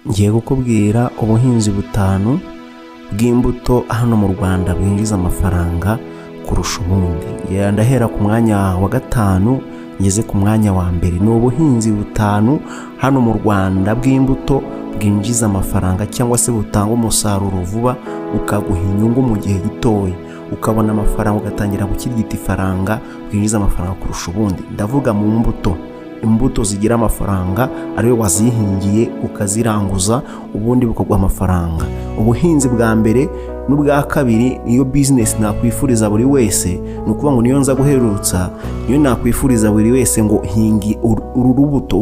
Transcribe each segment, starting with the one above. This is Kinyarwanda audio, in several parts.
Ngiye kukubwira ubuhinzi butanu bw'imbuto hano mu Rwanda bwinjiza amafaranga kurusha ubundi. Ndahera ku mwanya wa gatanu ngeze ku mwanya wa mbere. Ni ubuhinzi butanu hano mu Rwanda bw'imbuto bwinjiza amafaranga cyangwa se butanga umusaruro vuba, ukaguha inyungu mu gihe gitoya, ukabona amafaranga ugatangira gukirigita ifaranga, bwinjiza amafaranga kurusha ubundi. Ndavuga mu imbuto zigira amafaranga, ariwe wazihingiye ukaziranguza ubundi bukaguha amafaranga. Ubuhinzi bwa mbere n'ubwa kabiri niyo business nakwifuriza buri wese. Ni ukuvuga ngo niyo nza guherutsa, niyo nakwifuriza buri wese ngo hingi uru rubuto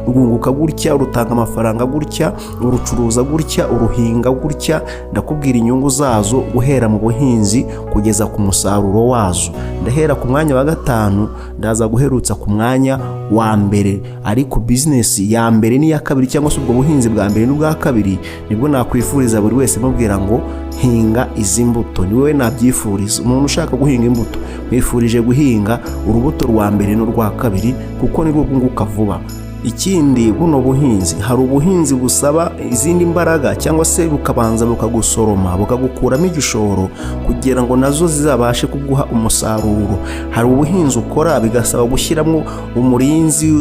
rwunguka gutya, rutanga amafaranga gutya, urucuruza gutya, uruhinga gutya. Ndakubwira inyungu zazo guhera mu buhinzi kugeza ku musaruro wazo. Ndahera ku mwanya wa gatanu ndaza guherutsa ku mwanya wa mbere, ariko business ya mbere n'iya kabiri cyangwa se ubwo buhinzi bwa mbere n'ubwa kabiri nibwo nakwifuriza buri wese mubwira ngo hinga izi mbuto. Ni wowe nabyifuriza. Umuntu ushaka guhinga imbuto mwifurije guhinga urubuto rwa mbere n'urwa kabiri kuko nirwo bwunguka vuba. Ikindi, buno buhinzi hari ubuhinzi busaba izindi mbaraga cyangwa se bukabanza bukagusoroma bukagukuramo igishoro kugira ngo nazo zizabashe kuguha umusaruro. Hari ubuhinzi ukora bigasaba gushyiramo umurinzi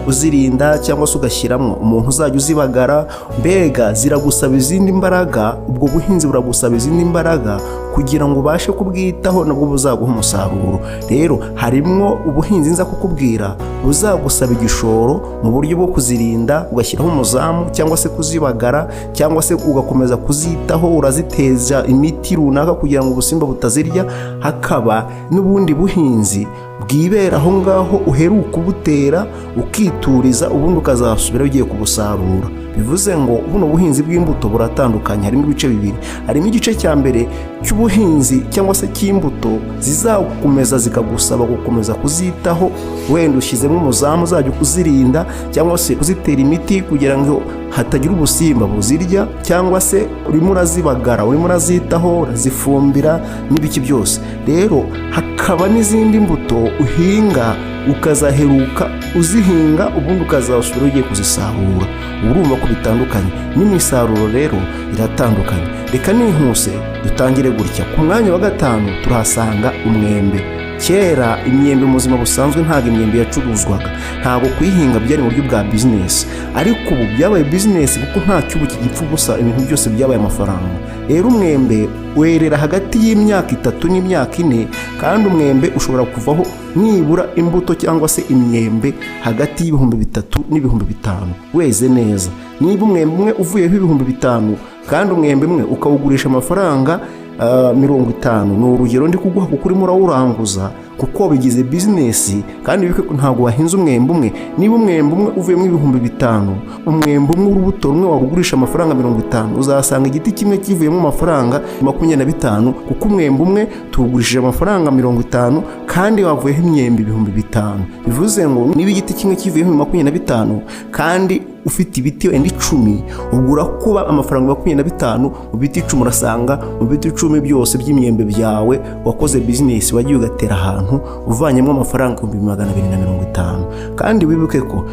uzirinda cyangwa se ugashyiramo umuntu uzajya uzibagara. Mbega ziragusaba izindi mbaraga, ubwo buhinzi buragusaba izindi mbaraga kugira ngo ubashe kubwitaho nabwo buzaguha umusaruro. Rero harimo ubuhinzi nza kukubwira buzagusaba igishoro mu buryo bwo kuzirinda, ugashyiraho umuzamu cyangwa se kuzibagara, cyangwa se ugakomeza kuzitaho uraziteza imiti runaka kugira ngo ubusimba butazirya. Hakaba n'ubundi buhinzi bwibera aho ngaho uheruka ubutera ukituriza, ubundi ukazasubira ugiye kubusarura. Bivuze ngo buno buhinzi bw'imbuto buratandukanye, harimo ibice bibiri. Harimo igice cya mbere cy'ubuhinzi cyangwa se cy'imbuto zizakomeza zikagusaba gukomeza kuzitaho, wenda ushyizemo umuzamu uzajya kuzirinda cyangwa se kuzitera imiti kugira ngo hatagira ubusimba buzirya, cyangwa se urimo urazibagara, urimo urazitaho, urazifumbira n'ibiki byose. Rero hakaba n'izindi mbuto uhinga ukazaheruka uzihinga, ubundi ukazasubira ugiye kuzisarura. Urumva ko bitandukanye, n'imisaruro rero iratandukanye. Reka nihuse dutangire gutya. Ku mwanya wa gatanu turahasanga umwembe. Kera imyembe mu buzima busanzwe ntabwo imyembe yacuruzwaga, ntabwo kuyihinga byari mu buryo bwa business, ariko ubu byabaye business kuko nta cyubu kigipfa ubusa, ibintu byose byabaye amafaranga. Rero umwembe werera hagati y'imyaka 3 n'imyaka 4, kandi umwembe ushobora kuvaho nibura imbuto cyangwa se imyembe hagati y'ibihumbi 3 n'ibihumbi 5 weze neza. Niba umwembe umwe uvuyeho ibihumbi 5 kandi umwembe umwe ukawugurisha amafaranga 50, ni urugero ndi kuguha kuko urimo urawuranguza kuko bigize business. Kandi ntabwo wahinze umwembe umwe. Niba umwembe umwe uvuyemo ibihumbi 5, umwembe umwe urubuto rumwe warugurisha amafaranga 50, uzasanga igiti kimwe kivuyemo amafaranga 25 kuko umwembe umwe tuwugurishije amafaranga 50 kandi wavuyeho imyembe ibihumbi 5. Bivuze ngo niba igiti kimwe kivuyemo 25 kandi ufite ibiti wenda 10, ugura kuba amafaranga 25 mu biti 10, urasanga mu biti 10 byose by'imyembe byawe wakoze business, wagiye ugatera ahantu uvanyemo amafaranga 250. Kandi wibuke ko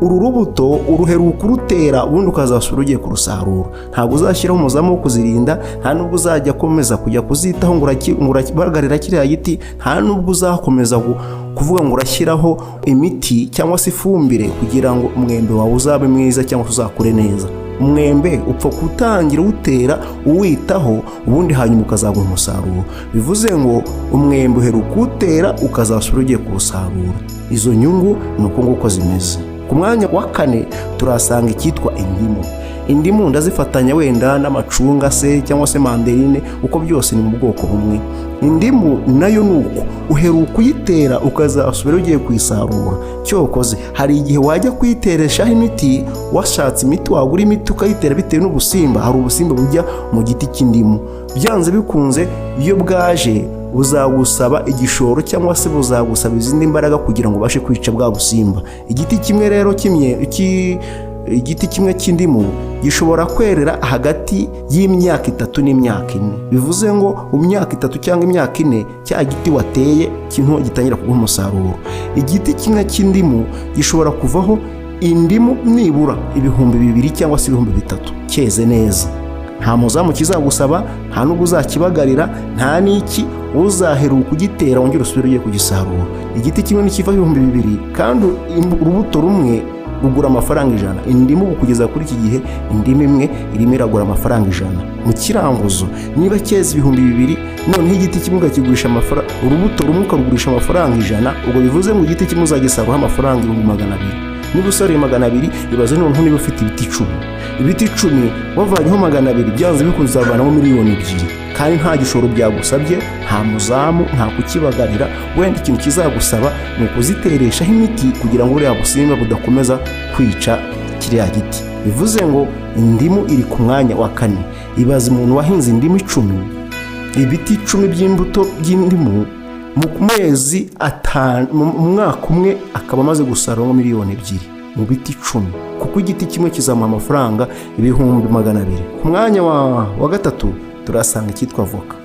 uru rubuto uruheruka urutera, ubundi ukazasubira ugiye kurusarura. Ntabwo uzashyiraho umuzamu wo kuzirinda, nta nubwo uzajya komeza kujya kuzitaho ngo urabagarira kiriya giti, nta nubwo uzakomeza kuvuga ngo urashyiraho imiti cyangwa se ifumbire kugira ngo umwembe wawe uzabe mwiza cyangwa uzakure neza. Umwembe upfa kutangira utera uwitaho, ubundi hanyuma ukazaguha umusaruro. Bivuze ngo umwembe uheruka utera ukazasubira ugiye kuwusarura. Izo nyungu ni uko nguko zimeze. Ku mwanya wa 4 turasanga icyitwa indimu. Indimu ndazifatanya wenda n'amacunga se cyangwa se mandarine, uko byose ni mu bwoko bumwe. Indimu nayo nuko uheruka kuyitera ukazasubira ugiye kuyisarura. Cyokoze hari igihe wajya kuyitereshaho imiti, washatse imiti wagura imiti ukayitera bitewe n'ubusimba. Hari ubusimba bujya mu giti cy'indimu, byanze bikunze iyo bwaje buzagusaba igishoro cyangwa se buzagusaba izindi mbaraga kugira ngo ubashe kwica bwa busimba. Igiti kimwe rero igiti kimwe cy'indimu gishobora kwerera hagati y'imyaka 3 n'imyaka 4. Bivuze ngo mu myaka 3 cyangwa imyaka 4 cya giti wateye kintu gitangira kuguha umusaruro. Igiti kimwe cy'indimu gishobora kuvaho indimu nibura ibihumbi 2 cyangwa se ibihumbi 3 cyeze neza. Nta muzamu kizagusaba, nta nubwo uzakibagarira, nta n'iki uzaheruka kugitera wongera usubire ugiye kugisarura. Igiti kimwe nikiva ibihumbi 2 kandi urubuto rumwe rugura amafaranga 100. Indimu kugeza kuri iki gihe indimu imwe irimo iragura amafaranga 100 mu kiranguzo. Niba cyeze ibihumbi 2 noneho igiti kimwe ukakigurisha amafaranga, urubuto rumwe ukarugurisha amafaranga 100, ubwo bivuze ngo igiti kimwe uzagisarura amafaranga 200. Niba usaruye 200, ibaze noneho niba ufite ibiti 10. Ibiti 10 wavanyeho 200, byanze bikunze uzavanamo miliyoni 2. Kandi nta gishoro byagusabye, nta muzamu, nta kukibagarira. Wenda ikintu kizagusaba ni ukuzitereshaho imiti kugira ngo uriya busimba budakomeza kwica kiriya giti. Bivuze ngo indimu iri ku mwanya wa 4. Ibaze umuntu wahinze indimu 10, ibiti 10 by'imbuto by'indimu mu mezi 5, mu mwaka umwe akaba amaze gusarura miliyoni 2 mu biti 10, kuko igiti kimwe kizamuha amafaranga ibihumbi 200. Ku mwanya wa gatatu turasanga cyitwa voka.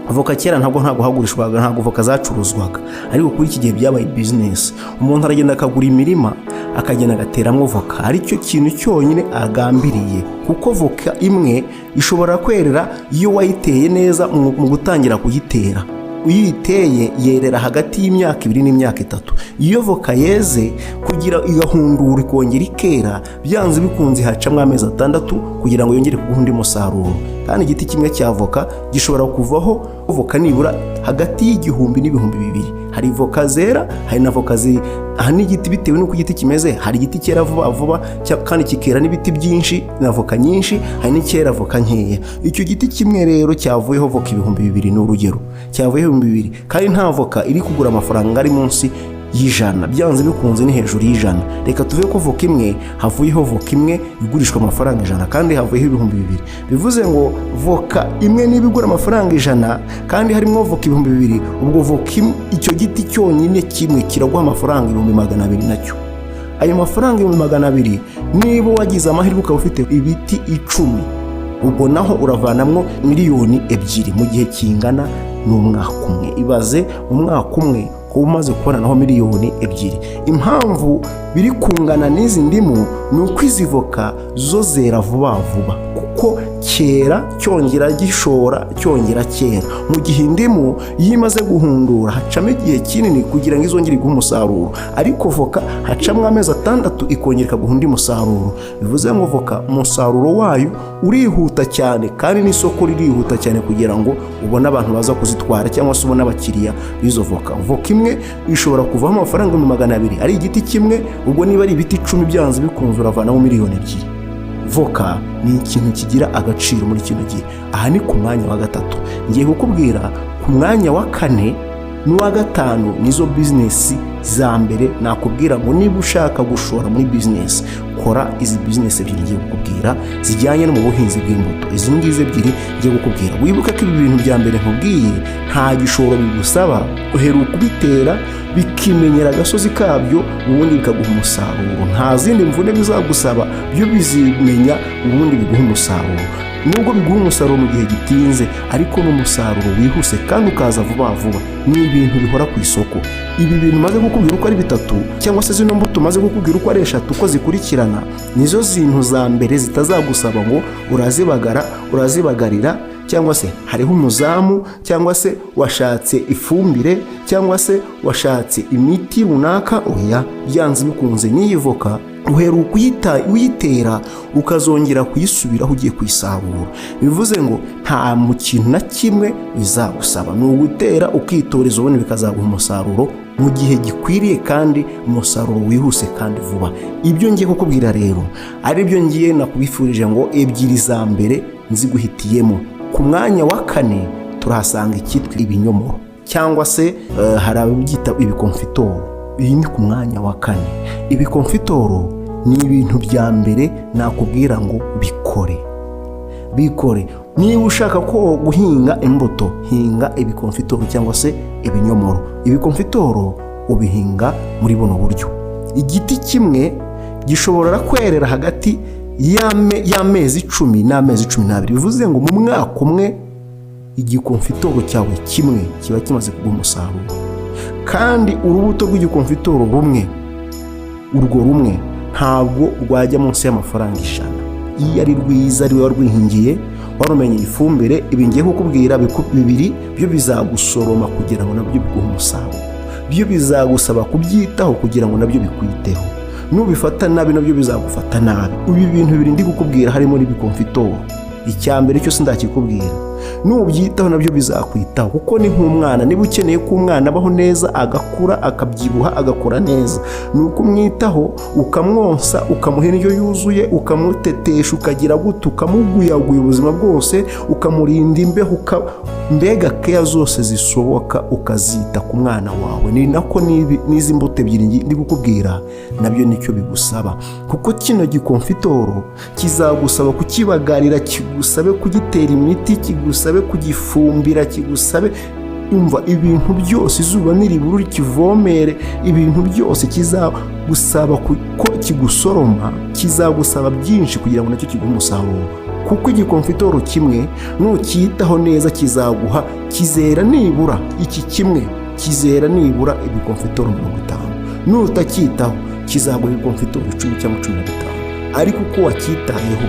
Voka kera ntabwo hagurishwaga, ntabwo voka zacuruzwaga, ariko kuri iki gihe byabaye business. Umuntu aragenda akagura imirima akagenda agateramo voka, ari cyo kintu cyonyine agambiriye, kuko voka imwe ishobora kwerera iyo wayiteye neza mu gutangira kuyitera. Uyiteye yerera hagati y'imyaka 2 n'imyaka 3. Iyo voka yeze kugira igahundura ikongera ikera, byanze bikunze hacamwe amezi 6 kugira ngo yongere kuguha undi musaruro. Kandi igiti kimwe cya voka gishobora kuvaho voka nibura hagati y'igihumbi n'ibihumbi 2. Hari voka zera, hari na voka aha n'igiti bitewe n'uko igiti kimeze. Hari igiti cyera vuba kandi kikera n'ibiti byinshi na voka nyinshi, hari n'icyera voka nkeya. Icyo giti kimwe rero cyavuyeho voka ibihumbi 2 n'urugero, cyavuyeho 200, kandi nta voka iri kugura amafaranga ari munsi y'100, byanze bikunze ni hejuru y'100. Reka tuve ko voka imwe havuyeho voka imwe igurishwa amafaranga 100 kandi havuyeho ibihumbi 2. Bivuze ngo voka imwe niba igura amafaranga 100 kandi harimo voka ibihumbi 2, ubwo voka icyo giti cyonyine kimwe kiraguha amafaranga 200 nacyo. Ayo mafaranga 200 niba wagize amahirwe ukaba ufite ibiti 10, ubwo naho uravanamwo miliyoni 2 mu gihe kingana n'umwaka umwe. Ibaze umwaka umwe umaze kubona naho miliyoni 2. Impamvu biri kungana n'izi ndimu ni uko izi voka zo zera vuba vuba, kuko kera cyongera gishora cyongera kera, mu gihe indimu yimaze guhundura hacamo igihe kinini kugira ngo izongere guha umusaruro. Ariko voka hacamo amezi 6 ikongera guha undi musaruro. Bivuze ngo voka umusaruro wayo urihuta cyane kandi n'isoko ririhuta cyane kugira ngo ubone abantu baza kuzitwara cyangwa se ubone abakiriya b'izo voka. Voka imwe ishobora kuvaho amafaranga 200 ari igiti kimwe, ubwo niba ari ibiti 10 byanze bikunze uravanamo miliyoni 2. Voka ni ikintu kigira agaciro muri kino gihe. Aha ni ku mwanya wa 3. Ngiye kukubwira ku mwanya wa 4 n'uwa 5 nizo business za mbere nakubwira ngo niba ushaka gushora muri business, kora izi business ebyiri ngiye kukubwira zijyanye no mu buhinzi bw'imbuto. Izi ngize ebyiri ngiye kukubwira, wibuka ko ibi bintu bya mbere nkubwiye nta gishoro bigusaba, uheruka kubitera bikimenyera agasozi kabyo, ubundi bikaguha umusaruro. Nta zindi mvune bizagusaba, byo bizimenya ubundi biguha umusaruro. Nubwo biguha umusaruro mu gihe gitinze, ariko n'umusaruro wihuse kandi ukaza vuba vuba. Ni ibintu bihora ku isoko. Ibi bintu maze kukubwira uko ari 3 cyangwa se zino mbuto maze kukubwira uko ari 3 uko zikurikirana, nizo zintu za mbere zitazagusaba ngo urazibagarira cyangwa se hariho umuzamu cyangwa se washatse ifumbire cyangwa se washatse imiti runaka. Oya, byanze bikunze n'iyi voka uheruka uyitera ukazongera kuyisubiraho ugiye kuyisarura. Bivuze ngo nta mu kintu na kimwe bizagusaba, ni ugutera ukitoreza ubone bikazaguha umusaruro mu gihe gikwiriye kandi umusaruro wihuse kandi vuba. Ibyo ngiye kukubwira rero ari byo ngiye nakubifurije ngo ebyiri za mbere nziguhitiyemo. Ku mwanya wa 4 turahasanga icyitwa ibinyomoro cyangwa se hari ababyita ibikonfitoro. Iyi ni ku mwanya wa 4. Ibikonfitoro ni ibintu bya mbere nakubwira ngo bikore. Niba ushaka ko guhinga imbuto, hinga ibikonfitoro cyangwa se ibinyomoro. Ibikonfitoro ubihinga muri buno buryo. Igiti kimwe gishobora kwerera hagati y'amezi 10 n'amezi 12. Bivuze ngo mu mwaka umwe igikonfitoro cyawe kimwe kiba kimaze kuguha umusaruro. Kandi urubuto rw'igikonfitoro rumwe ntabwo rwajya munsi y'amafaranga 100. iyo ari rwiza ari we warwihingiye warumenye ifumbire, ibi ngiye kukubwira bibiri byo bizagusoroma kugira ngo nabyo biguhe umusaruro, byo bizagusaba kubyitaho kugira ngo nabyo bikwiteho. Nubifata nabi nabyo bizagufata nabi. Ibi bintu bibiri ndi kukubwira harimo n'ibikonfitoro. Icyambere cyo sindakikubwira, nubyitaho nabyo bizakwitaho, kuko ni nk'umwana. Niba ukeneye ko umwana abaho neza, agakura, akabyibuha, agakura neza, nuko umwitaho, ukamwonsa, ukamuha indyo yuzuye, ukamutetesha, ukagira gute, ukamuguyaguya ubuzima bwose, ukamurinda imbeho, mbega keya zose zisoboka ukazita ku mwana wawe. Ni nako n'izi mbuto ebyiri ndi kukubwira nabyo nicyo bigusaba, kuko kino gikonfitoro kizagusaba kukibagarira, kigusabe kugitera imiti, kigusabe kugifumbira, kigusabe umva ibintu byose, izuba niribura kivomere, ibintu byose kizagusaba ko kigusoroma, kizagusaba byinshi kugira ngo nacyo kiguhe umusaruro. Kuko igikonfitoro kimwe nukitaho neza kizaguha, kizera nibura iki kimwe, kizera nibura ibikonfitoro 50. Nutakitaho kizaguha ibikonfitoro 10 cyangwa 15, ariko uko wakitayeho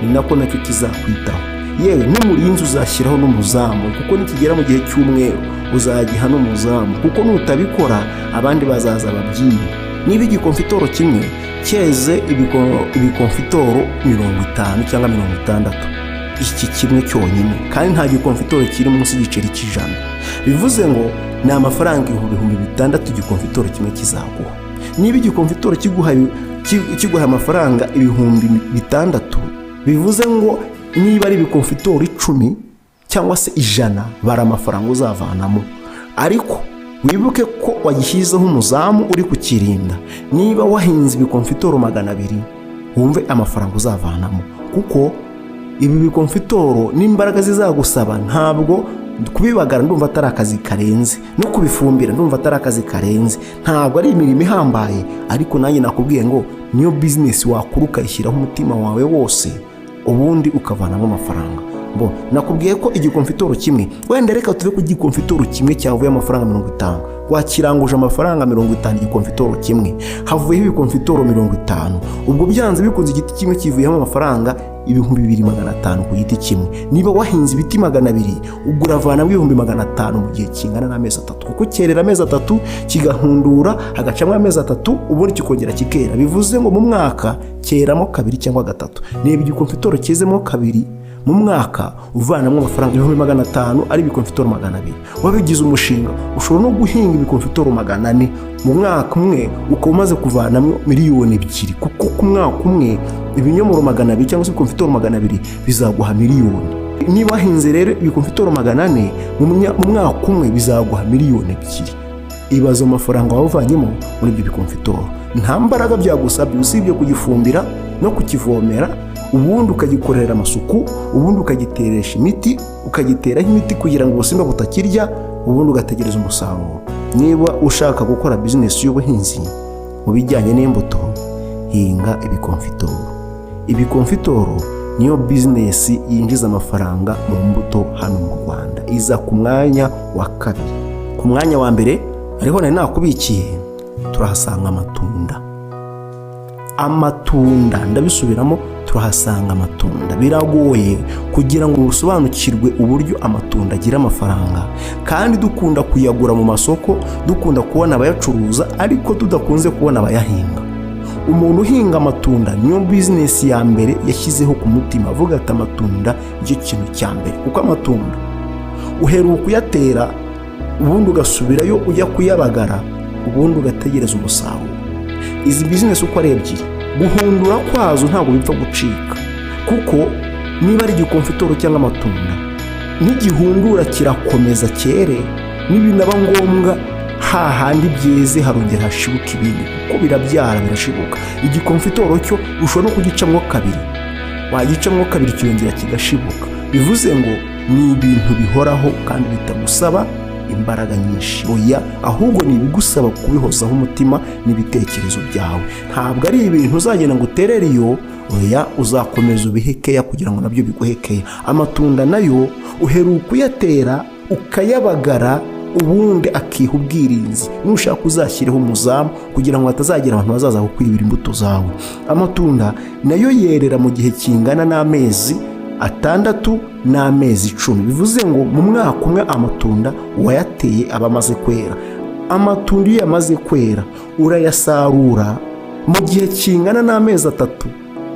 ni nako nacyo kizakwitaho. Yewe n'umurinzi uzashyiraho n'umuzamu, kuko nikigera mu gihe cy'umweru uzagiha n'umuzamu, kuko nutabikora abandi bazaza babyiye. Niba igikonfitoro kimwe cyeze ibikonfitoro 50 cyangwa 60, iki kimwe cyonyine, kandi nta gikonfitoro kiri munsi y'igiceri cy'100, bivuze ngo ni amafaranga 6,000 igikonfitoro kimwe kizaguha. Niba igikonfitoro kiguha amafaranga 6,000, bivuze ngo niba ari ibikonfitoro 10 cyangwa se 100 bara amafaranga uzavanamo, ariko wibuke ko wagishyizeho umuzamu uri kukirinda. Niba wahinze ibikonfitoro 200, wumve amafaranga uzavanamo, kuko ibi bikonfitoro n'imbaraga zizagusaba, ntabwo kubibagara ndumva atari akazi karenze, no kubifumbira ndumva atari akazi karenze, ntabwo ari imirimo ihambaye, ariko nanjye nakubwiye ngo niyo business wakura ukayishyiraho umutima wawe wose, ubundi ukavanamo amafaranga. Nakubwiye ko igikonfitoro kimwe, wenda reka tuve ku gikonfitoro kimwe cyavuye amafaranga 50, wakiranguje amafaranga 50 igikonfitoro kimwe, havuyeho ibikonfitoro 50, ubwo byanze bikunze igiti kimwe kivuyemo amafaranga 2,500 ku giti kimwe. Niba wahinze ibiti 200, ubwo uravana 2,500 mu gihe kingana n'amezi 3, kuko cyerera amezi 3 kigahundura, hagacamo amezi 3, ubundi kikongera kikera. Bivuze ngo mu mwaka cyeramo 2 cyangwa 3. Niba igikonfitoro cyezemo 2 mu mwaka, uvanamo amafaranga 500 ari ibikonfitoro 200. Wabigize umushinga, ushobora no guhinga ibikonfitoro 400 mu mwaka umwe, ukaba umaze kuvanamo 2 miliyoni, kuko ku mwaka umwe ibinyomoro 200 cyangwa se ibikonfitoro 200 bizaguha 1 miliyoni. Niba wahinze rero ibikonfitoro 400 mu mwaka umwe, bizaguha 2 miliyoni. Ibazo amafaranga wavanyemo muri ibyo bikonfitoro, nta mbaraga byagusabye usibye kugifumbira no kukivomera, ubundi ukagikorera amasuku, ubundi ukagiteresha imiti, ukagiteraho imiti kugira ngo ubusimba butakirya, ubundi ugategereza umusaruro. Niba ushaka gukora business y'ubuhinzi mu bijyanye n'imbuto, hinga ibikonfitoro. Ibikonfitoro niyo business yinjiza amafaranga mu mbuto hano mu Rwanda, iza ku mwanya wa 2. Ku mwanya wa mbere ariho nari nakubikiye, turahasanga amatunda. Ndabisubiramo, turahasanga amatunda. Biragoye kugira ngo usobanukirwe uburyo amatunda agira amafaranga, kandi dukunda kuyagura mu masoko, dukunda kubona abayacuruza, ariko tudakunze kubona abayahinga. Umuntu uhinga amatunda niyo business ya mbere yashyizeho ku mutima, avuga ati amatunda nicyo kintu cya mbere, kuko amatunda uheruka kuyatera, ubundi ugasubirayo ujya kuyabagara, ubundi ugategereza umusaruro. Izi business uko ari ebyiri, guhundura kwazo ntabwo bipfa gucika, kuko niba ari igikonfitoro cyangwa amatunda, n'igihundura kirakomeza cyere, n'ibinaba ngombwa hahandi byeze harongera hashibuka ibindi, kuko birabyara birashibuka. Igikonfitoro cyo ushobora no kugicamo 2, wagicamo 2 cyongera kigashibuka. Bivuze ngo ni ibintu bihoraho kandi bitagusaba imbaraga nyinshi, oya, ahubwo ni ibigusaba kubihozaho umutima n'ibitekerezo byawe. Ntabwo ari ibintu uzagenda ngo uterere iyo, oya, uzakomeza ubihekeya kugira ngo nabyo biguhekeye. Amatunda nayo uheruka kuyatera, ukayabagara, ubundi akiha ubwirinzi. Nushaka uzashyireho umuzamu kugira ngo hatazagira abantu bazaza kukwibira imbuto zawe. Amatunda nayo yerera mu gihe kingana n'amezi 6 n'amezi 10. Bivuze ngo mu mwaka umwe amatunda wayateye aba amaze kwera. Amatunda iyo yamaze kwera urayasarura mu gihe kingana n'amezi 3,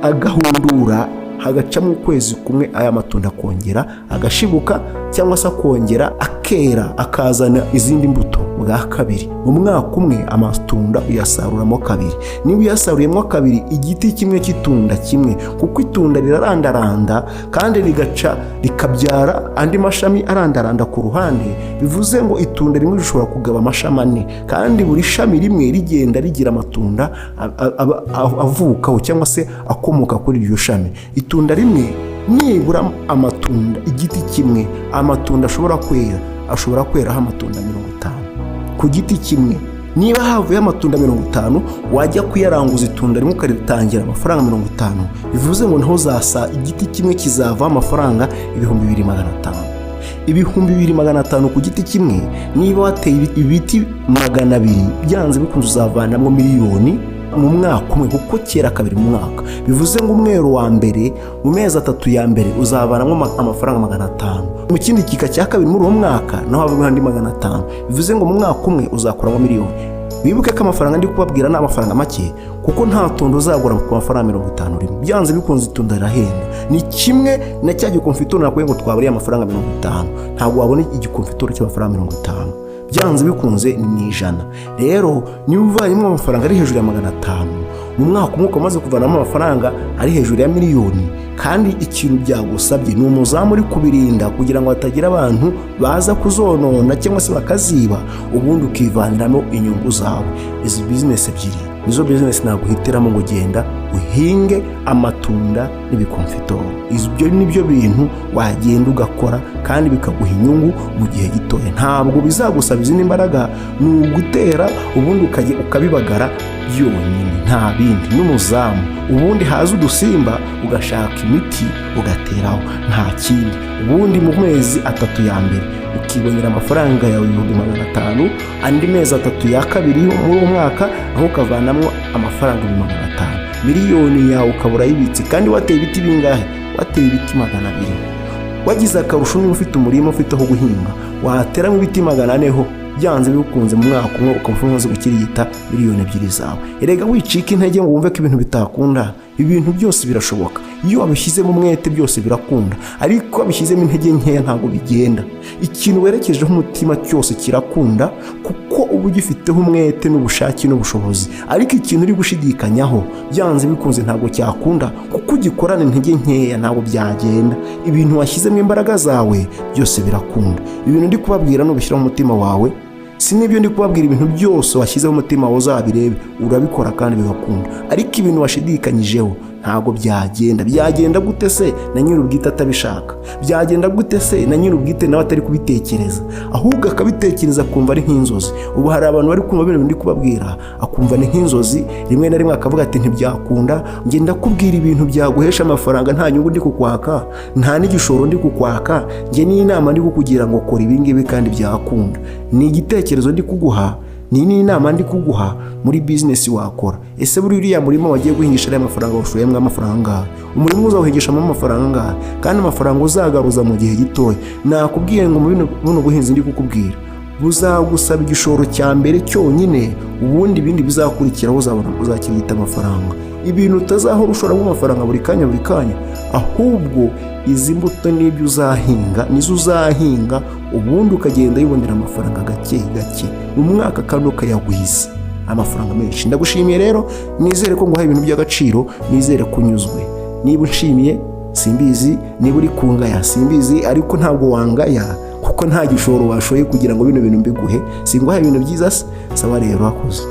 agahundura, hagacamo ukwezi kumwe aya matunda akongera agashibuka cyangwa se akongera akera akazana izindi mbuto bwa kabiri. Mu mwaka umwe amatunda uyasaruramo 2. Niba uyasaruyemo 2, igiti kimwe cy'itunda kimwe, kuko itunda rirarandaranda kandi rigaca rikabyara andi mashami arandaranda ku ruhande. Bivuze ngo itunda rimwe rishobora kugaba amashami 4, kandi buri shami rimwe rigenda rigira amatunda avukaho cyangwa se akomoka kuri iryo shami. Itunda rimwe nibura amatunda, igiti kimwe amatunda ashobora kweraho amatunda 50 ku giti kimwe. Niba havuye amatunda 50, wajya kuyaranguza itunda rimwe ukaritangira amafaranga 50, bivuze ngo naho zasa igiti kimwe kizava amafaranga 2500. 2500 ku giti kimwe. Niba wateye ibiti 200, byanze bikunze uzavanamo miliyoni mu mwaka umwe, kuko kera 2 mu mwaka. Bivuze ngo umwero wa mbere mu mezi 3 ya mbere uzavanamo amafaranga 500. Mu kindi kika cya 2 muri uwo mwaka naho havamo andi 500. Bivuze ngo mu mwaka umwe uzakuramo miliyoni. Wibuke ko amafaranga ndi kubabwira ni amafaranga make, kuko nta tunda uzagura ku mafaranga 50 rimwe. Byanze bikunze itunda rirahenda. Ni kimwe na cya gikonfitoro nakubwiye ngo twaburiye amafaranga 50. Ntabwo wabona igikonfitoro cy'amafaranga 50. Byanze bikunze ni 100. Rero niba uvanyemo amafaranga ari hejuru ya 500, mu mwaka umwe umaze kuvanamo amafaranga ari hejuru ya miliyoni, kandi ikintu byagusabye ni umuzamu uri kubirinda kugira ngo hatagira abantu baza kuzonona cyangwa se bakaziba, ubundi ukivaniramo inyungu zawe. Izi business ebyiri nizo business naguhitiramo ngo genda uhinge amatunda n'ibikonfitoro. Ibyo nibyo bintu wagenda ugakora kandi bikaguha inyungu mu gihe gitoya. Ntabwo bizagusaba izindi mbaraga, ni ugutera ubundi ukabibagara byonyine, nta bindi. N'umuzamu ubundi haza udusimba ugashaka imiti ugateraho, nta kindi. Ubundi mu mezi 3 ya mbere ukibonera amafaranga yawe 2500, andi mezi 3 ya kabiri muri uwo mwaka aho ukavanamo amafaranga 500. Miliyoni yawe ukabura yibitse. Kandi wateye ibiti bingahe? Wateye ibiti 200. Wagize akarusho niba ufite umurima ufite aho guhinga, wateramo ibiti 400 ho, byanze bikunze mu mwaka umwe ukafunza gukirigita miliyoni 2 zawe. Erega wicika intege ngo wumve ko ibintu bitakunda. Ibintu byose birashoboka. Iyo wabishyizemo umwete byose birakunda, ariko wabishyizemo intege nkeya ntabwo bigenda. Ikintu werekejeho umutima cyose kirakunda, kuko uba ugifiteho umwete n'ubushake n'ubushobozi. Ariko ikintu uri gushidikanyaho byanze bikunze ntabwo cyakunda, kuko ugikorana intege nkeya ntabwo byagenda. Ibintu washyizemo imbaraga zawe byose birakunda. Ibintu ndi kubabwira n'ubishyira mu mutima wawe, si nibyo ndi kubabwira. Ibintu byose washyizeho umutima wawe uzabirebe, urabikora kandi bigakunda. Ariko ibintu washidikanyijeho ntabwo byagenda. Byagenda gute se na nyir'ubwite atabishaka? Byagenda gute se na nyir'ubwite nawe atari kubitekereza, ahubwo akabitekereza akumva ari nk'inzozi? Ubu hari abantu bari kumva ibintu ndi kubabwira akumva ni nk'inzozi, rimwe na rimwe akavuga ati ntibyakunda. Nge ndakubwira ibintu byaguhesha amafaranga, nta nyungu ndi kukwaka, nta n'igishoro ndi kukwaka. Nge ni inama ndi kukugira ngo kora ibi ngibi kandi byakunda. Ni igitekerezo ndi kuguha, ni inama ndi kuguha muri business wakora. Ese buri uriya murimo wagiye guhingisha ari amafaranga washoyemo amafaranga, umurimo uzawuhingishamo amafaranga, kandi amafaranga uzagaruza mu gihe gitoya. Nakubwiye ngo mu buno buhinzi ndi kukubwira buzagusaba igishoro cya mbere cyonyine, ubundi ibindi bizakurikiraho uzakirigita amafaranga. Ibintu utazahora ushoramo amafaranga buri kanya, ahubwo izi mbuto n'ibyo uzahinga nizo uzahinga, ubundi ukagenda yibonera amafaranga gake gake mu mwaka, kandi ukayagwiza amafaranga menshi. Ndagushimiye rero, nizere ko nguhaye ibintu by'agaciro, nizere kunyuzwe. Niba unshimiye simbizi, niba uri kungaya simbizi, ariko ntabwo wangaya kuko nta gishoro washoye kugira ngo bino bintu mbiguhe. Singuhaye ibintu byiza se, saba rero wakoze.